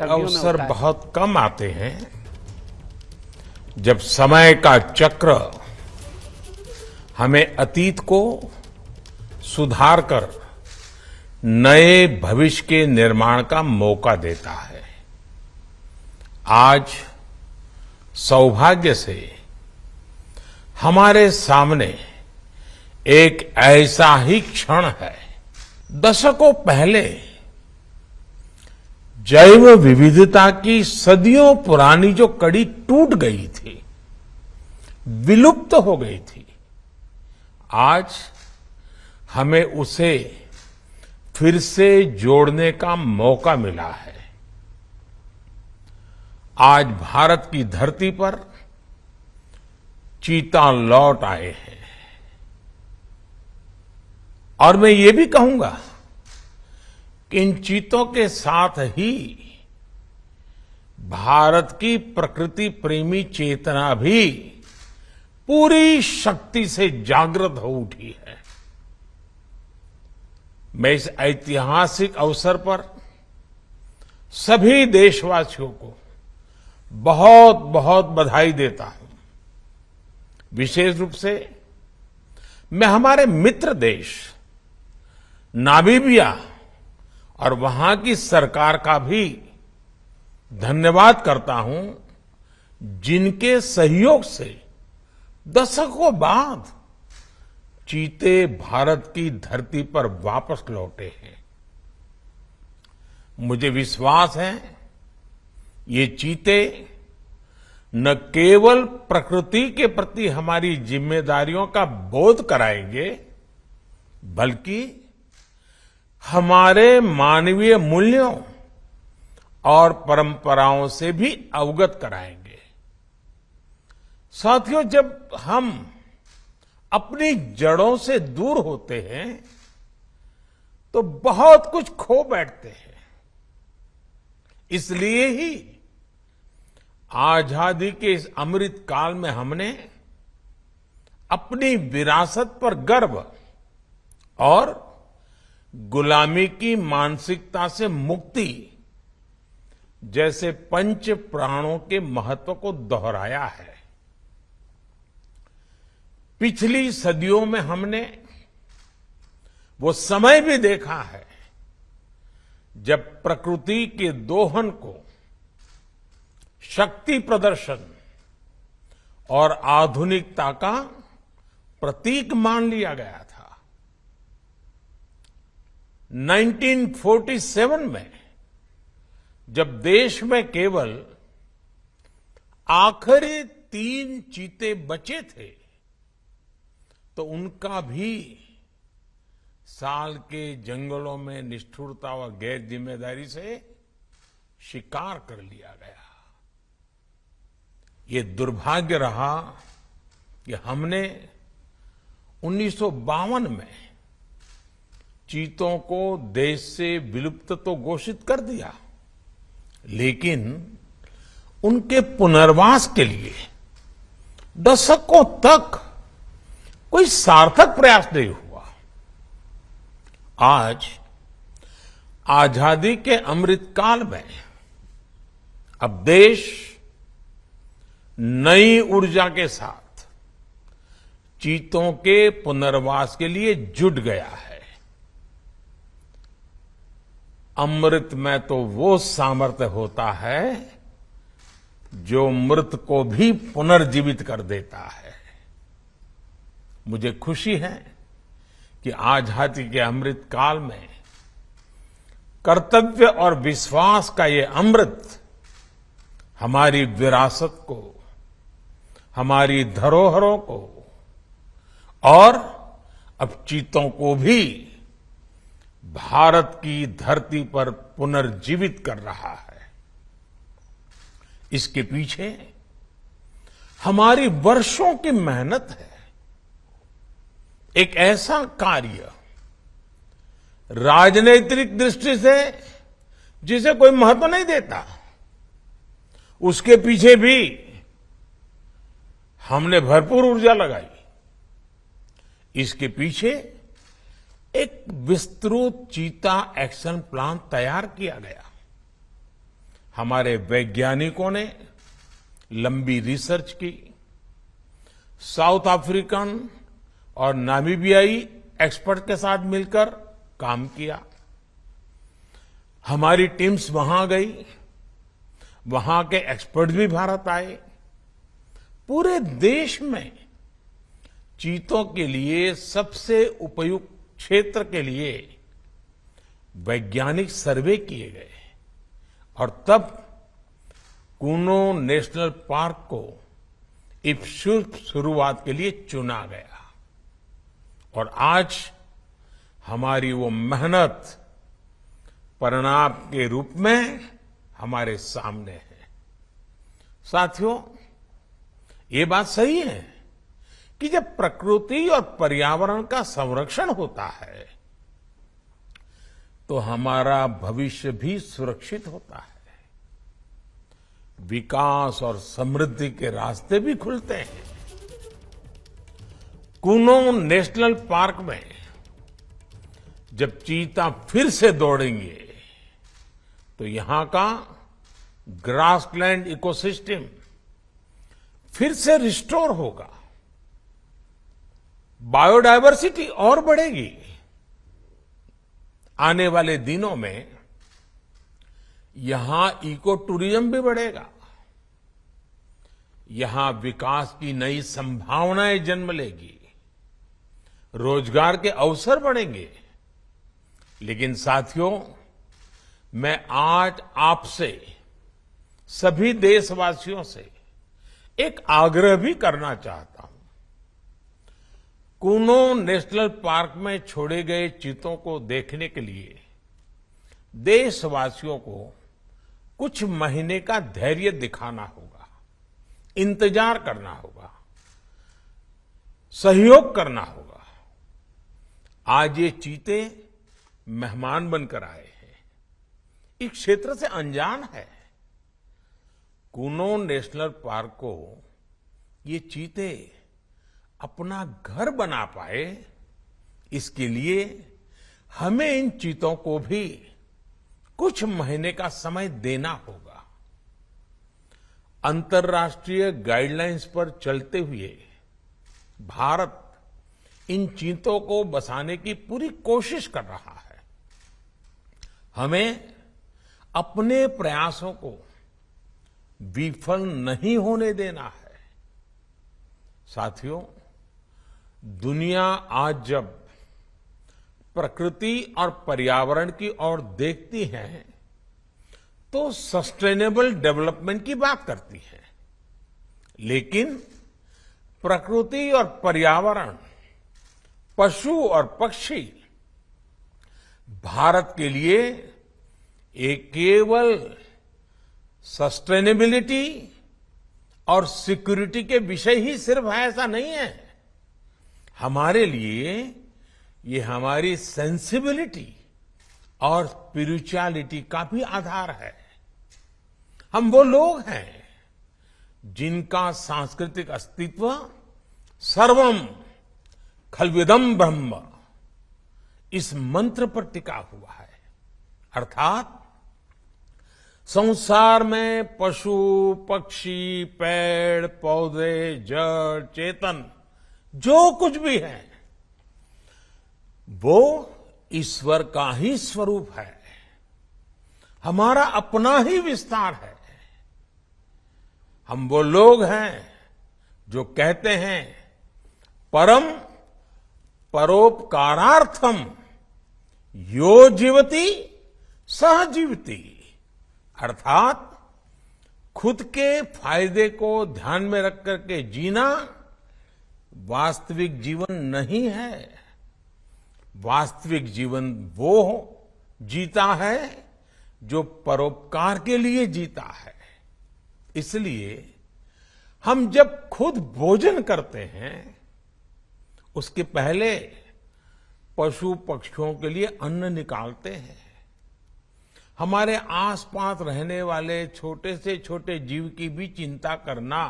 अवसर बहुत कम आते हैं जब समय का चक्र हमें अतीत को सुधार कर नए भविष्य के निर्माण का मौका देता है। आज सौभाग्य से हमारे सामने एक ऐसा ही क्षण है। दशकों पहले जैव विविधता की सदियों पुरानी जो कड़ी टूट गई थी, विलुप्त हो गई थी, आज हमें उसे फिर से जोड़ने का मौका मिला है। आज भारत की धरती पर चीता लौट आए हैं और मैं ये भी कहूंगा कि इन चीतों के साथ ही भारत की प्रकृति प्रेमी चेतना भी पूरी शक्ति से जागृत हो उठी है। मैं इस ऐतिहासिक अवसर पर सभी देशवासियों को बहुत बहुत बधाई देता हूं। विशेष रूप से मैं हमारे मित्र देश नामीबिया और वहां की सरकार का भी धन्यवाद करता हूं, जिनके सहयोग से दशकों बाद चीते भारत की धरती पर वापस लौटे हैं। मुझे विश्वास है ये चीते न केवल प्रकृति के प्रति हमारी जिम्मेदारियों का बोध कराएंगे, बल्कि हमारे मानवीय मूल्यों और परंपराओं से भी अवगत कराएंगे। साथियों, जब हम अपनी जड़ों से दूर होते हैं तो बहुत कुछ खो बैठते हैं। इसलिए ही आजादी के इस अमृत काल में हमने अपनी विरासत पर गर्व और गुलामी की मानसिकता से मुक्ति जैसे पंच प्राणों के महत्व को दोहराया है। पिछली सदियों में हमने वो समय भी देखा है जब प्रकृति के दोहन को शक्ति प्रदर्शन और आधुनिकता का प्रतीक मान लिया गया था। 1947 में जब देश में केवल आखिरी 3 चीते बचे थे तो उनका भी साल के जंगलों में निष्ठुरता व गैर जिम्मेदारी से शिकार कर लिया गया। ये दुर्भाग्य रहा कि हमने 1952 में चीतों को देश से विलुप्त तो घोषित कर दिया, लेकिन उनके पुनर्वास के लिए दशकों तक कोई सार्थक प्रयास नहीं हुआ। आज आजादी के अमृत काल में अब देश नई ऊर्जा के साथ चीतों के पुनर्वास के लिए जुट गया है। अमृत में तो वो सामर्थ्य होता है जो मृत को भी पुनर्जीवित कर देता है। मुझे खुशी है कि आजादी के अमृत काल में कर्तव्य और विश्वास का ये अमृत हमारी विरासत को, हमारी धरोहरों को और अब चीतों को भी भारत की धरती पर पुनर्जीवित कर रहा है। इसके पीछे हमारी वर्षों की मेहनत है। एक ऐसा कार्य राजनीतिक दृष्टि से जिसे कोई महत्व नहीं देता, उसके पीछे भी हमने भरपूर ऊर्जा लगाई। इसके पीछे एक विस्तृत चीता एक्शन प्लान तैयार किया गया। हमारे वैज्ञानिकों ने लंबी रिसर्च की, साउथ अफ्रीकन और नामीबियाई एक्सपर्ट के साथ मिलकर काम किया। हमारी टीम्स वहां गई, वहां के एक्सपर्ट भी भारत आए। पूरे देश में चीतों के लिए सबसे उपयुक्त क्षेत्र के लिए वैज्ञानिक सर्वे किए गए और तब कूनो नेशनल पार्क को इस शुभ शुरुआत के लिए चुना गया। और आज हमारी वो मेहनत परिणाम के रूप में हमारे सामने है। साथियों, ये बात सही है कि जब प्रकृति और पर्यावरण का संरक्षण होता है तो हमारा भविष्य भी सुरक्षित होता है, विकास और समृद्धि के रास्ते भी खुलते हैं। कूनो नेशनल पार्क में जब चीता फिर से दौड़ेंगे तो यहां का ग्रासलैंड इकोसिस्टम फिर से रिस्टोर होगा, बायोडायवर्सिटी और बढ़ेगी। आने वाले दिनों में यहां इको टूरिज्म भी बढ़ेगा, यहां विकास की नई संभावनाएं जन्म लेगी, रोजगार के अवसर बढ़ेंगे। लेकिन साथियों, मैं आज आपसे सभी देशवासियों से एक आग्रह भी करना चाहता हूं। कूनो नेशनल पार्क में छोड़े गए चीतों को देखने के लिए देशवासियों को कुछ महीने का धैर्य दिखाना होगा, इंतजार करना होगा, सहयोग करना होगा। आज ये चीते मेहमान बनकर आए हैं, इस क्षेत्र से अनजान है। कूनो नेशनल पार्क को ये चीते अपना घर बना पाए, इसके लिए हमें इन चीतों को भी कुछ महीने का समय देना होगा। अंतर्राष्ट्रीय गाइडलाइंस पर चलते हुए भारत इन चीतों को बसाने की पूरी कोशिश कर रहा है। हमें अपने प्रयासों को विफल नहीं होने देना है। साथियों, दुनिया आज जब प्रकृति और पर्यावरण की ओर देखती है तो सस्टेनेबल डेवलपमेंट की बात करती है, लेकिन प्रकृति और पर्यावरण, पशु और पक्षी भारत के लिए एक केवल सस्टेनेबिलिटी और सिक्योरिटी के विषय ही सिर्फ है ऐसा नहीं है। हमारे लिए ये हमारी सेंसिबिलिटी और स्पिरिचुअलिटी का भी आधार है। हम वो लोग हैं जिनका सांस्कृतिक अस्तित्व सर्वम खल्विदम ब्रह्म इस मंत्र पर टिका हुआ है। अर्थात संसार में पशु, पक्षी, पेड़, पौधे, जड़, चेतन जो कुछ भी है वो ईश्वर का ही स्वरूप है, हमारा अपना ही विस्तार है। हम वो लोग हैं जो कहते हैं परम परोपकारार्थम यो जीवति सह जीवति, अर्थात खुद के फायदे को ध्यान में रख करके जीना वास्तविक जीवन नहीं है। वास्तविक जीवन वो जीता है जो परोपकार के लिए जीता है। इसलिए हम जब खुद भोजन करते हैं उसके पहले पशु पक्षियों के लिए अन्न निकालते हैं। हमारे आसपास रहने वाले छोटे से छोटे जीव की भी चिंता करना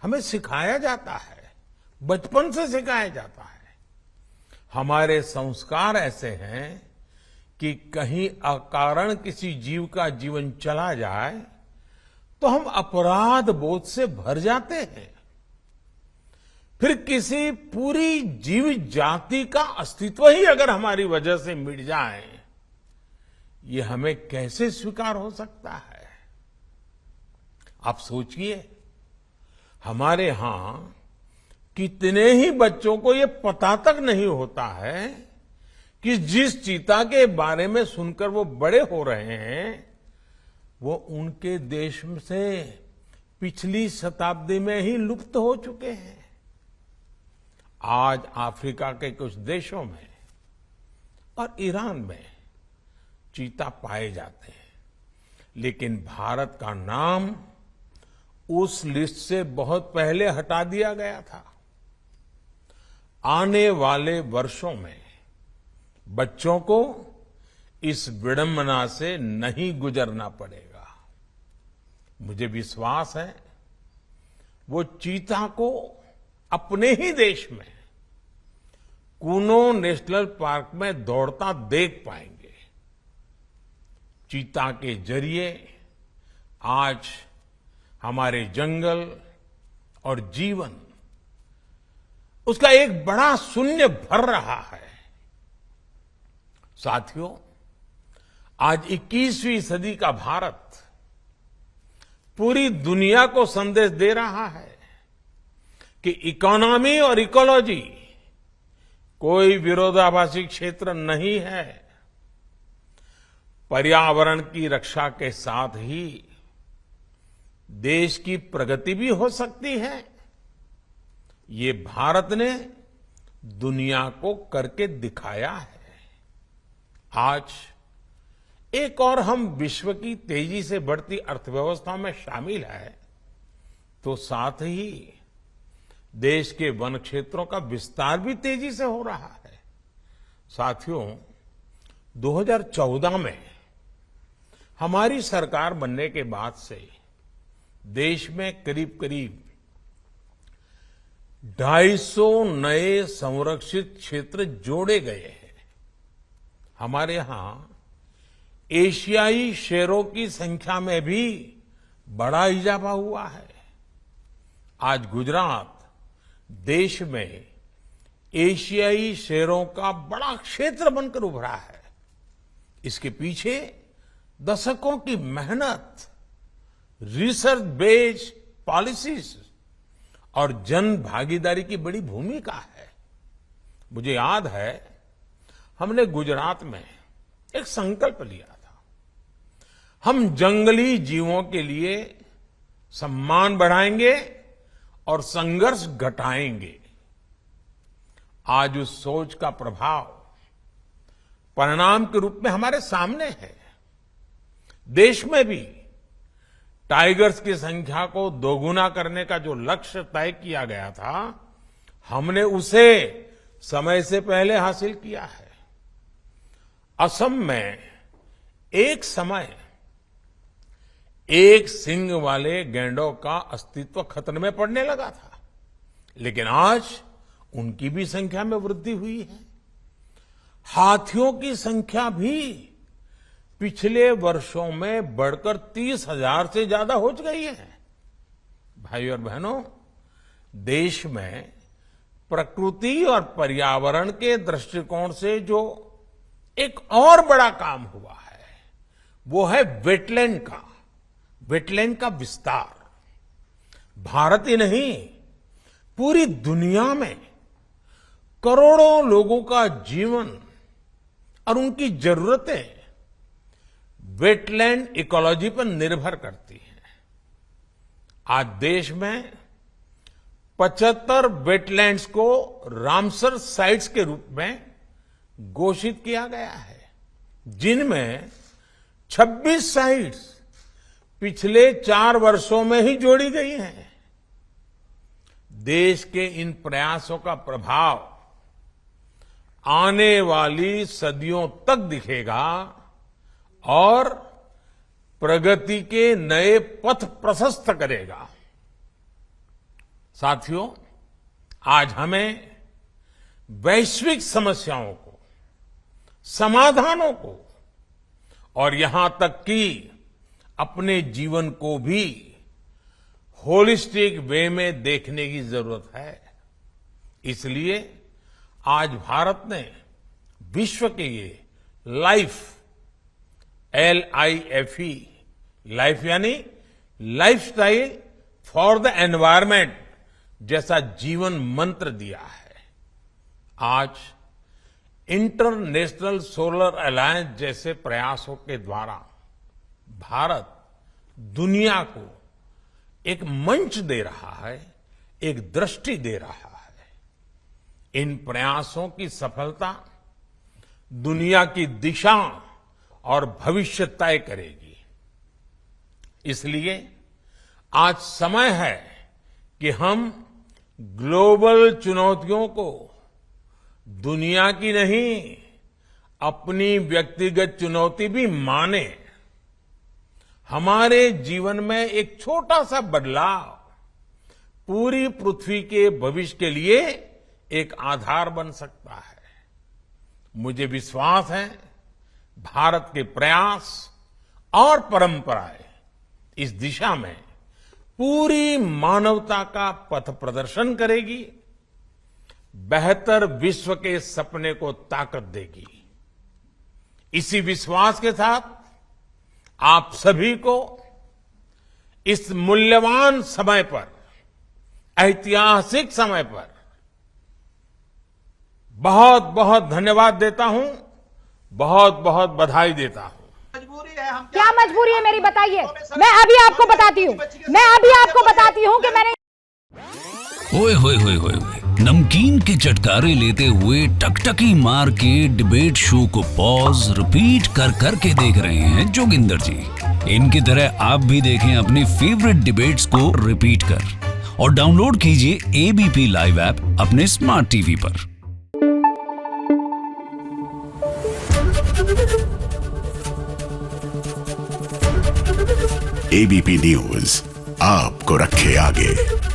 हमें सिखाया जाता है, बचपन से सिखाया जाता है। हमारे संस्कार ऐसे हैं कि कहीं अकारण किसी जीव का जीवन चला जाए तो हम अपराध बोध से भर जाते हैं। फिर किसी पूरी जीव जाति का अस्तित्व ही अगर हमारी वजह से मिट जाए, ये हमें कैसे स्वीकार हो सकता है? आप सोचिए, हमारे यहां कितने ही बच्चों को ये पता तक नहीं होता है कि जिस चीता के बारे में सुनकर वो बड़े हो रहे हैं, वो उनके देश से पिछली शताब्दी में ही लुप्त हो चुके हैं। आज अफ्रीका के कुछ देशों में और ईरान में चीता पाए जाते हैं, लेकिन भारत का नाम उस लिस्ट से बहुत पहले हटा दिया गया था। आने वाले वर्षों में बच्चों को इस विडंबना से नहीं गुजरना पड़ेगा। मुझे विश्वास है वो चीता को अपने ही देश में कूनो नेशनल पार्क में दौड़ता देख पाएंगे। चीता के जरिए आज हमारे जंगल और जीवन, उसका एक बड़ा शून्य भर रहा है। साथियों, आज 21वीं सदी का भारत पूरी दुनिया को संदेश दे रहा है कि इकोनॉमी और इकोलॉजी कोई विरोधाभासी क्षेत्र नहीं है। पर्यावरण की रक्षा के साथ ही देश की प्रगति भी हो सकती है। ये भारत ने दुनिया को करके दिखाया है। आज एक और हम विश्व की तेजी से बढ़ती अर्थव्यवस्था में शामिल है, तो साथ ही देश के वन क्षेत्रों का विस्तार भी तेजी से हो रहा है। साथियों, 2014 में हमारी सरकार बनने के बाद से देश में करीब करीब 250 नए संरक्षित क्षेत्र जोड़े गए हैं। हमारे यहां एशियाई शेरों की संख्या में भी बड़ा इजाफा हुआ है। आज गुजरात देश में एशियाई शेरों का बड़ा क्षेत्र बनकर उभरा है। इसके पीछे दशकों की मेहनत, रिसर्च बेस्ड पॉलिसीज और जन भागीदारी की बड़ी भूमिका है। मुझे याद है, हमने गुजरात में एक संकल्प लिया था, हम जंगली जीवों के लिए सम्मान बढ़ाएंगे और संघर्ष घटाएंगे। आज उस सोच का प्रभाव परिणाम के रूप में हमारे सामने है। देश में भी टाइगर्स की संख्या को दोगुना करने का जो लक्ष्य तय किया गया था, हमने उसे समय से पहले हासिल किया है। असम में एक समय एक सींग वाले गैंडों का अस्तित्व खतरे में पड़ने लगा था, लेकिन आज उनकी भी संख्या में वृद्धि हुई है। हाथियों की संख्या भी पिछले वर्षों में बढ़कर 30,000 से ज्यादा हो गई है। भाई और बहनों, देश में प्रकृति और पर्यावरण के दृष्टिकोण से जो एक और बड़ा काम हुआ है, वो है वेटलैंड का विस्तार। भारत ही नहीं, पूरी दुनिया में करोड़ों लोगों का जीवन और उनकी जरूरतें वेटलैंड इकोलॉजी पर निर्भर करती हैं। आज देश में 75 वेटलैंड्स को रामसर साइट्स के रूप में घोषित किया गया है, जिनमें 26 साइट्स पिछले 4 वर्षों में ही जोड़ी गई हैं। देश के इन प्रयासों का प्रभाव आने वाली सदियों तक दिखेगा और प्रगति के नए पथ प्रशस्त करेगा। साथियों, आज हमें वैश्विक समस्याओं को, समाधानों को और यहां तक कि अपने जीवन को भी होलिस्टिक वे में देखने की जरूरत है। इसलिए आज भारत ने विश्व के ये लाइफ, LIFE, लाइफ यानी लाइफस्टाइल फॉर द एनवायरमेंट जैसा जीवन मंत्र दिया है। आज इंटरनेशनल सोलर अलायंस जैसे प्रयासों के द्वारा भारत दुनिया को एक मंच दे रहा है, एक दृष्टि दे रहा है। इन प्रयासों की सफलता दुनिया की दिशा और भविष्य तय करेगी। इसलिए आज समय है कि हम ग्लोबल चुनौतियों को दुनिया की नहीं, अपनी व्यक्तिगत चुनौती भी माने। हमारे जीवन में एक छोटा सा बदलाव पूरी पृथ्वी के भविष्य के लिए एक आधार बन सकता है। मुझे विश्वास है भारत के प्रयास और परंपराएं इस दिशा में पूरी मानवता का पथ प्रदर्शन करेगी, बेहतर विश्व के सपने को ताकत देगी। इसी विश्वास के साथ आप सभी को इस मूल्यवान समय पर, ऐतिहासिक समय पर बहुत बहुत धन्यवाद देता हूं, बहुत बहुत बधाई देता हूं। क्या मजबूरी है मेरी, बताइए। मैं अभी आपको बताती हूं कि मैंने ओए होए होए होए नमकीन के चटकारे लेते हुए टकटकी मार के डिबेट शो को पॉज रिपीट कर करके देख रहे हैं जोगिंदर जी। इनकी तरह आप भी देखें अपनी फेवरेट डिबेट्स को रिपीट कर और डाउनलोड कीजिए ABP लाइव ऐप अपने स्मार्ट टीवी पर। ABP न्यूज आपको रखे आगे।